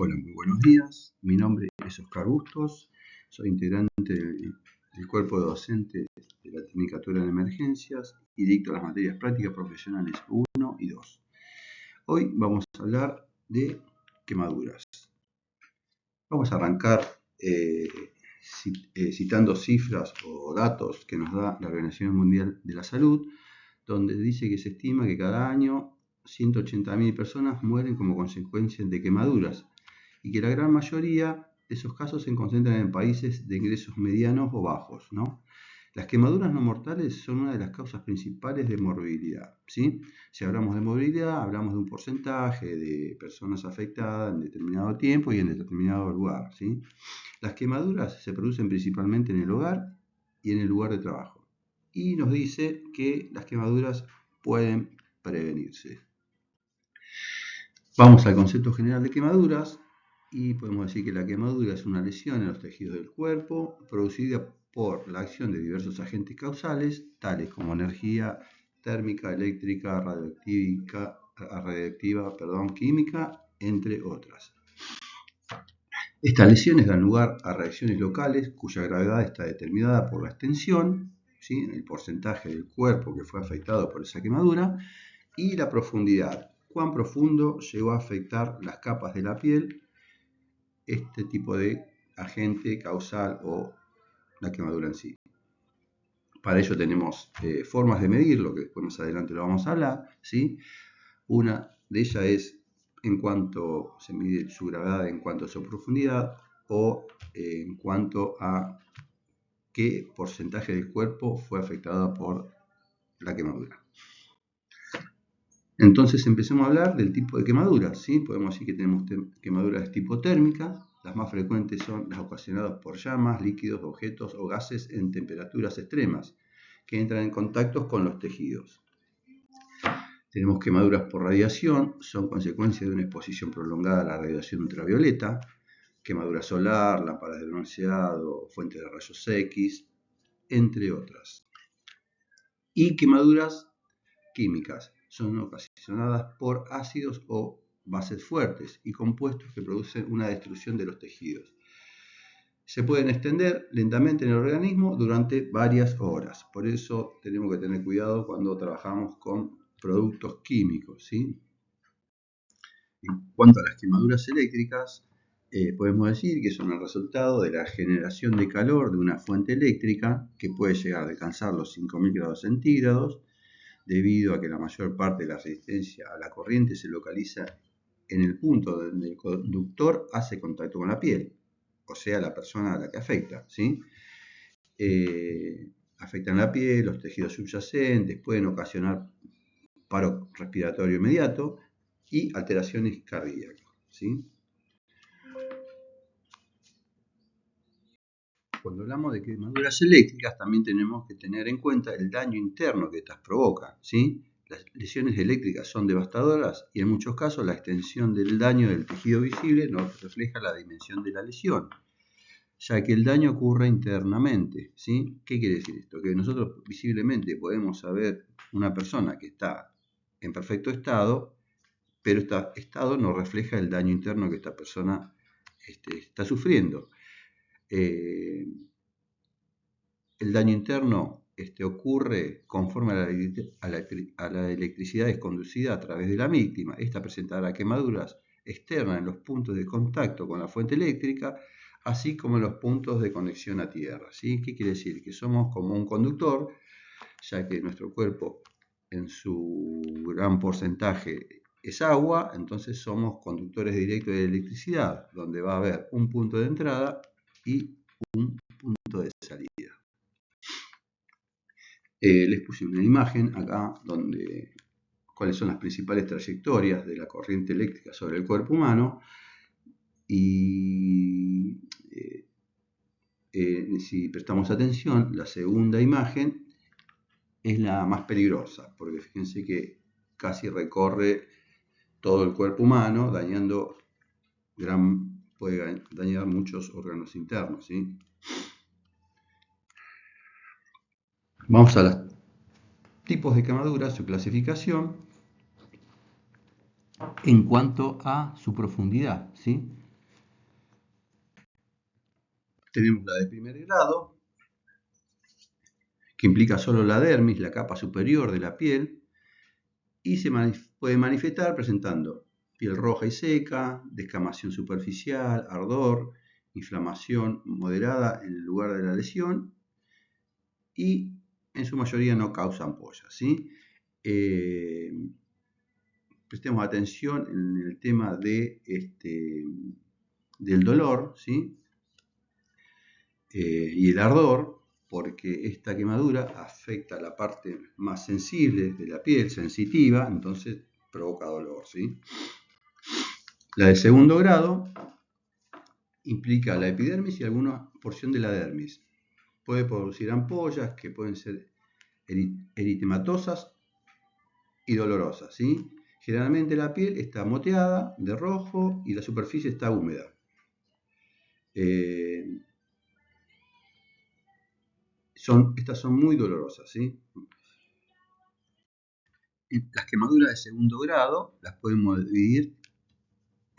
Hola, muy buenos días. Mi nombre es Oscar Bustos. Soy integrante del cuerpo de docentes de la Tecnicatura en Emergencias y dicto las materias prácticas profesionales 1 y 2. Hoy vamos a hablar de quemaduras. Vamos a arrancar citando cifras o datos que nos da la Organización Mundial de la Salud, donde dice que se estima que cada año 180.000 personas mueren como consecuencia de quemaduras y que la gran mayoría de esos casos se concentran en países de ingresos medianos o bajos, ¿no? Las quemaduras no mortales son una de las causas principales de morbilidad, ¿sí? Si hablamos de morbilidad, hablamos de un porcentaje de personas afectadas en determinado tiempo y en determinado lugar, ¿sí? Las quemaduras se producen principalmente en el hogar y en el lugar de trabajo. Y nos dice que las quemaduras pueden prevenirse. Vamos al concepto general de quemaduras y podemos decir que la quemadura es una lesión en los tejidos del cuerpo producida por la acción de diversos agentes causales, tales como energía térmica, eléctrica, radiactiva, química, entre otras. Estas lesiones dan lugar a reacciones locales cuya gravedad está determinada por la extensión, ¿sí?, el porcentaje del cuerpo que fue afectado por esa quemadura, y la profundidad. Cuán profundo llegó a afectar las capas de la piel este tipo de agente causal o la quemadura en sí. Para ello tenemos formas de medirlo, que después más adelante lo vamos a hablar, ¿sí? Una de ellas es en cuanto se mide su gravedad, en cuanto a su profundidad, o en cuanto a qué porcentaje del cuerpo fue afectado por la quemadura. Entonces empecemos a hablar del tipo de quemaduras, ¿sí? Podemos decir que tenemos quemaduras de tipo térmica. Las más frecuentes son las ocasionadas por llamas, líquidos, objetos o gases en temperaturas extremas que entran en contacto con los tejidos. Tenemos quemaduras por radiación, son consecuencia de una exposición prolongada a la radiación ultravioleta, quemadura solar, lámparas de bronceado, fuentes de rayos X, entre otras. Y quemaduras químicas son ocasionadas por ácidos o bases fuertes y compuestos que producen una destrucción de los tejidos. Se pueden extender lentamente en el organismo durante varias horas. Por eso tenemos que tener cuidado cuando trabajamos con productos químicos, ¿sí? En cuanto a las quemaduras eléctricas, podemos decir que son el resultado de la generación de calor de una fuente eléctrica que puede llegar a alcanzar los 5.000 grados centígrados, debido a que la mayor parte de la resistencia a la corriente se localiza en el punto donde el conductor hace contacto con la piel, o sea, la persona a la que afecta, ¿sí? Afectan la piel, los tejidos subyacentes, pueden ocasionar paro respiratorio inmediato y alteraciones cardíacas, ¿sí? Cuando hablamos de quemaduras eléctricas, también tenemos que tener en cuenta el daño interno que estas provocan, ¿sí? Las lesiones eléctricas son devastadoras y en muchos casos la extensión del daño del tejido visible no refleja la dimensión de la lesión, ya que el daño ocurre internamente, ¿sí? ¿Qué quiere decir esto? Que nosotros visiblemente podemos saber una persona que está en perfecto estado, pero este estado no refleja el daño interno que esta persona está sufriendo. El daño interno ocurre conforme a la electricidad es conducida a través de la víctima. Esta presentará quemaduras externas en los puntos de contacto con la fuente eléctrica, así como en los puntos de conexión a tierra, ¿sí? ¿Qué quiere decir? Que somos como un conductor, ya que nuestro cuerpo en su gran porcentaje es agua, entonces somos conductores directos de electricidad, donde va a haber un punto de entrada y un punto de salida. Les puse una imagen acá donde cuáles son las principales trayectorias de la corriente eléctrica sobre el cuerpo humano y si prestamos atención, la segunda imagen es la más peligrosa, porque fíjense que casi recorre todo el cuerpo humano, puede dañar muchos órganos internos, ¿sí? Vamos a los tipos de quemaduras, su clasificación en cuanto a su profundidad, ¿sí? Tenemos la de primer grado, que implica solo la dermis, la capa superior de la piel, y se puede manifestar presentando piel roja y seca, descamación superficial, ardor, inflamación moderada en el lugar de la lesión y en su mayoría no causa ampollas, ¿sí? Prestemos atención en el tema del dolor, ¿sí? Y el ardor, porque esta quemadura afecta la parte más sensible de la piel, sensitiva, entonces provoca dolor, ¿sí? La de segundo grado implica la epidermis y alguna porción de la dermis. Puede producir ampollas que pueden ser eritematosas y dolorosas, ¿sí? Generalmente la piel está moteada de rojo y la superficie está húmeda. Estas son muy dolorosas, ¿sí? Las quemaduras de segundo grado las podemos dividir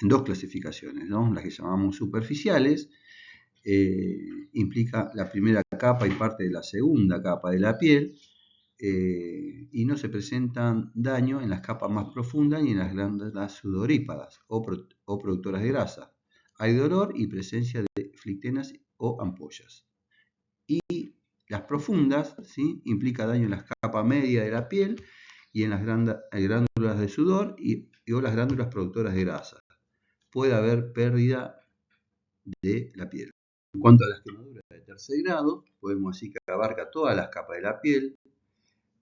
en dos clasificaciones, ¿no? Las que llamamos superficiales, implica la primera capa y parte de la segunda capa de la piel, y no se presentan daño en las capas más profundas ni en las glándulas sudoríparas o productoras de grasa. Hay dolor y presencia de flictenas o ampollas. Y las profundas, ¿sí? Implica daño en la capa media de la piel y en las glándulas de sudor o las glándulas productoras de grasa. Puede haber pérdida de la piel. En cuanto a las quemaduras de tercer grado, podemos decir que abarca todas las capas de la piel.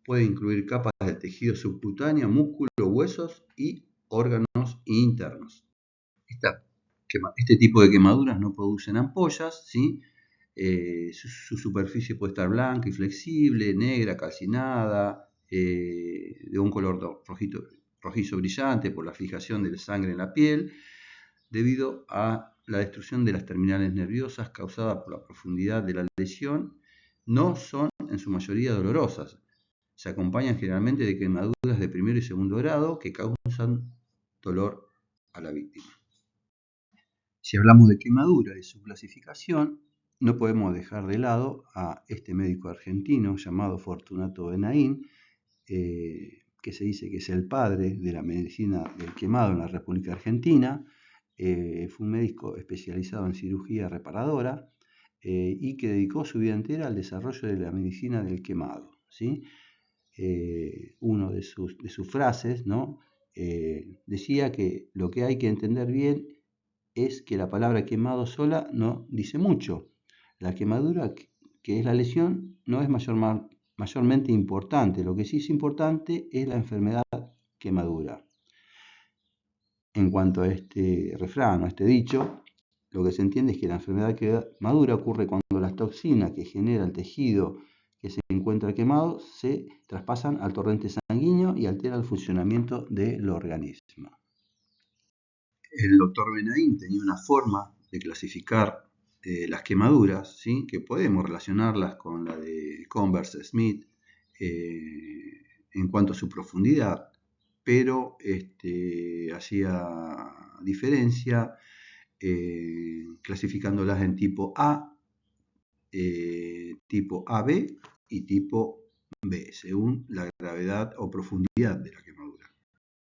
Puede incluir capas del tejido subcutáneo, músculo, huesos y órganos internos. Este tipo de quemaduras no producen ampollas, ¿sí? Su superficie puede estar blanca y flexible, negra, calcinada, de un color rojizo brillante por la fijación de la sangre en la piel, debido a la destrucción de las terminales nerviosas causada por la profundidad de la lesión. No son en su mayoría dolorosas. Se acompañan generalmente de quemaduras de primero y segundo grado que causan dolor a la víctima. Si hablamos de quemadura y su clasificación, no podemos dejar de lado a este médico argentino llamado Fortunato Benaín, que se dice que es el padre de la medicina del quemado en la República Argentina. Fue un médico especializado en cirugía reparadora y que dedicó su vida entera al desarrollo de la medicina del quemado, ¿sí? Una de sus frases, ¿no? Decía que lo que hay que entender bien es que la palabra quemado sola no dice mucho. La quemadura, que es la lesión, no es mayormente importante. Lo que sí es importante es la enfermedad quemadura. En cuanto a este refrán o este dicho, lo que se entiende es que la enfermedad quemadura ocurre cuando las toxinas que genera el tejido que se encuentra quemado se traspasan al torrente sanguíneo y alteran el funcionamiento del organismo. El doctor Benaín tenía una forma de clasificar las quemaduras, ¿sí? Que podemos relacionarlas con la de Converse-Smith en cuanto a su profundidad, pero hacía diferencia clasificándolas en tipo A, tipo AB y tipo B, según la gravedad o profundidad de la quemadura.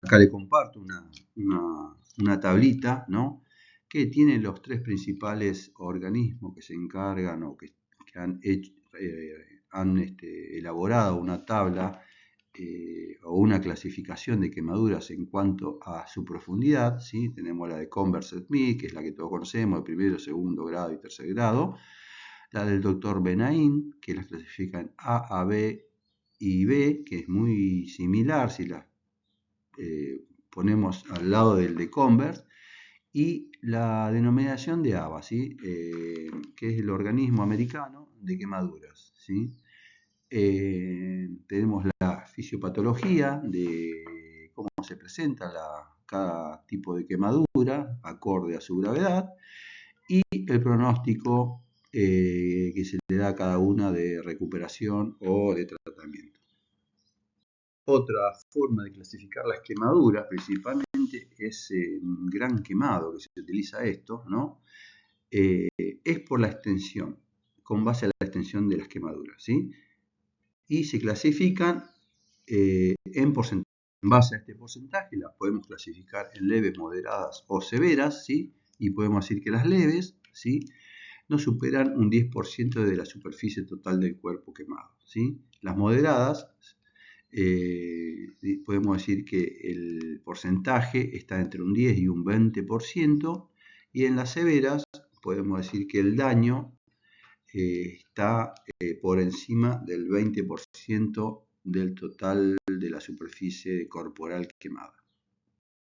Acá le comparto una tablita, ¿no? Que tiene los tres principales organismos que se encargan o que han elaborado una tabla o una clasificación de quemaduras en cuanto a su profundidad, ¿sí? Tenemos la de Converse-Smith, que es la que todos conocemos, de primero, segundo grado y tercer grado. La del doctor Benaín, que las clasifica en A, B y B, que es muy similar si las ponemos al lado del de Converse, y la denominación de ABA, ¿sí? Que es el organismo americano de quemaduras, ¿sí? Tenemos la fisiopatología de cómo se presenta cada tipo de quemadura acorde a su gravedad y el pronóstico que se le da a cada una de recuperación o de tratamiento. Otra forma de clasificar las quemaduras principalmente es un gran quemado que se utiliza esto, ¿no? es por la extensión, con base a la extensión de las quemaduras, ¿sí? Y se clasifican en porcentaje. En base a este porcentaje las podemos clasificar en leves, moderadas o severas, ¿sí? Y podemos decir que las leves, ¿sí?, no superan un 10% de la superficie total del cuerpo quemado, ¿sí? Las moderadas, podemos decir que el porcentaje está entre un 10 y un 20%, y en las severas podemos decir que el daño está por encima del 20% del total de la superficie corporal quemada.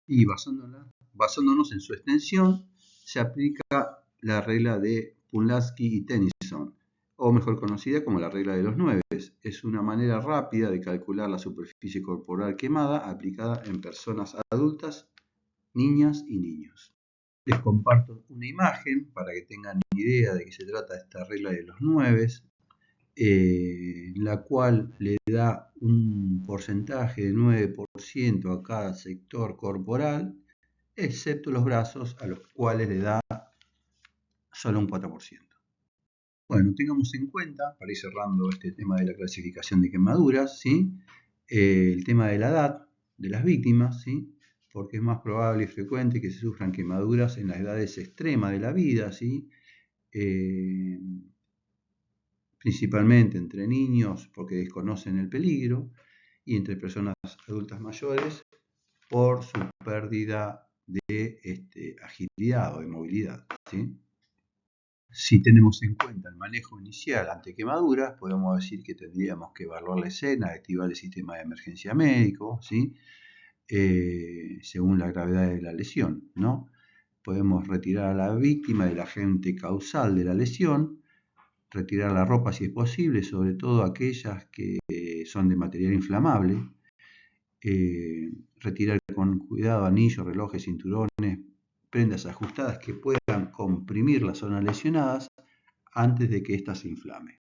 Y basándonos en su extensión, se aplica la regla de Pulaski y Tennyson, o mejor conocida como la regla de los 9. Es una manera rápida de calcular la superficie corporal quemada aplicada en personas adultas, niñas y niños. Les comparto una imagen para que tengan idea de qué se trata esta regla de los 9, la cual le da un porcentaje de 9% a cada sector corporal, excepto los brazos, a los cuales le da solo un 4%. Bueno, tengamos en cuenta, para ir cerrando este tema de la clasificación de quemaduras, ¿sí?, el tema de la edad de las víctimas, ¿sí?, porque es más probable y frecuente que se sufran quemaduras en las edades extremas de la vida, ¿sí?, principalmente entre niños porque desconocen el peligro, y entre personas adultas mayores por su pérdida de agilidad o de movilidad, ¿sí? Si tenemos en cuenta el manejo inicial ante quemaduras, podemos decir que tendríamos que evaluar la escena, activar el sistema de emergencia médico, ¿sí?, según la gravedad de la lesión, ¿no? Podemos retirar a la víctima del agente causal de la lesión, retirar la ropa si es posible, sobre todo aquellas que son de material inflamable, retirar con cuidado anillos, relojes, cinturones, prendas ajustadas que puedan comprimir las zonas lesionadas antes de que ésta se inflame.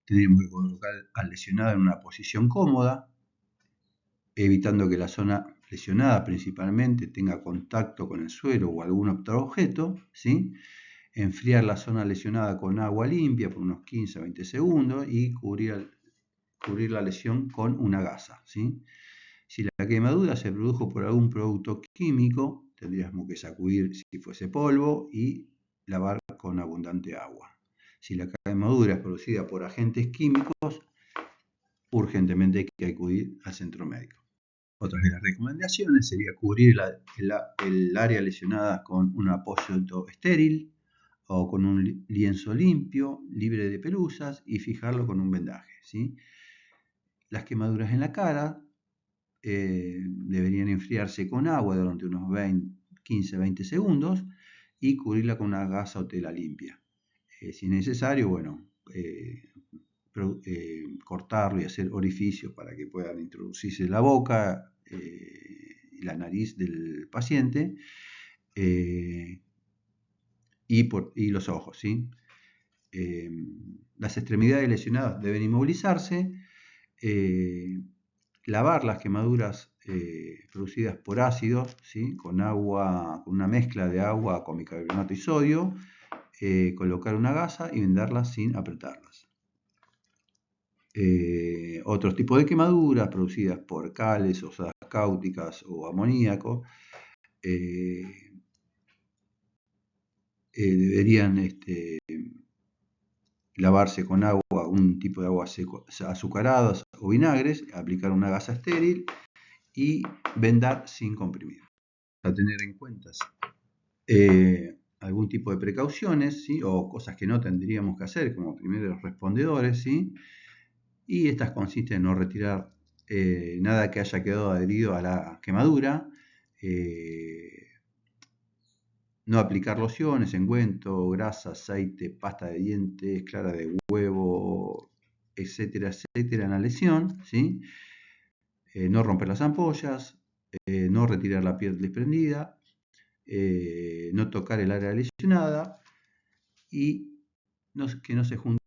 Tenemos que colocar al lesionado en una posición cómoda, evitando que la zona lesionada principalmente tenga contacto con el suelo o algún otro objeto, ¿sí? Enfriar la zona lesionada con agua limpia por unos 15 a 20 segundos y cubrir la lesión con una gasa, ¿sí? Si la quemadura se produjo por algún producto químico, tendríamos que sacudir si fuese polvo y lavar con abundante agua. Si la quemadura es producida por agentes químicos, urgentemente hay que acudir al centro médico. Otras de las recomendaciones sería cubrir el área lesionada con un apósito estéril o con un lienzo limpio, libre de pelusas, y fijarlo con un vendaje, ¿sí? Las quemaduras en la cara deberían enfriarse con agua durante unos 15-20 segundos y cubrirla con una gasa o tela limpia. Si es necesario, bueno, cortarlo y hacer orificios para que puedan introducirse la boca y la nariz del paciente y los ojos, ¿sí? Las extremidades lesionadas deben inmovilizarse, lavar las quemaduras producidas por ácidos, ¿sí?, con una mezcla de agua con bicarbonato y sodio, colocar una gasa y vendarlas sin apretarlas. Otros tipos de quemaduras producidas por cales o sodas cáusticas o amoníaco deberían lavarse con agua, un tipo de agua azucaradas o vinagres, aplicar una gasa estéril y vendar sin comprimir. A tener en cuenta algún tipo de precauciones, ¿sí?, o cosas que no tendríamos que hacer como primeros respondedores, ¿sí?, y estas consisten en no retirar nada que haya quedado adherido a la quemadura, no aplicar lociones, ungüento, grasa, aceite, pasta de dientes, clara de huevo, etcétera, etcétera, en la lesión, ¿sí? No romper las ampollas, no retirar la piel desprendida, no tocar el área lesionada y que no se junte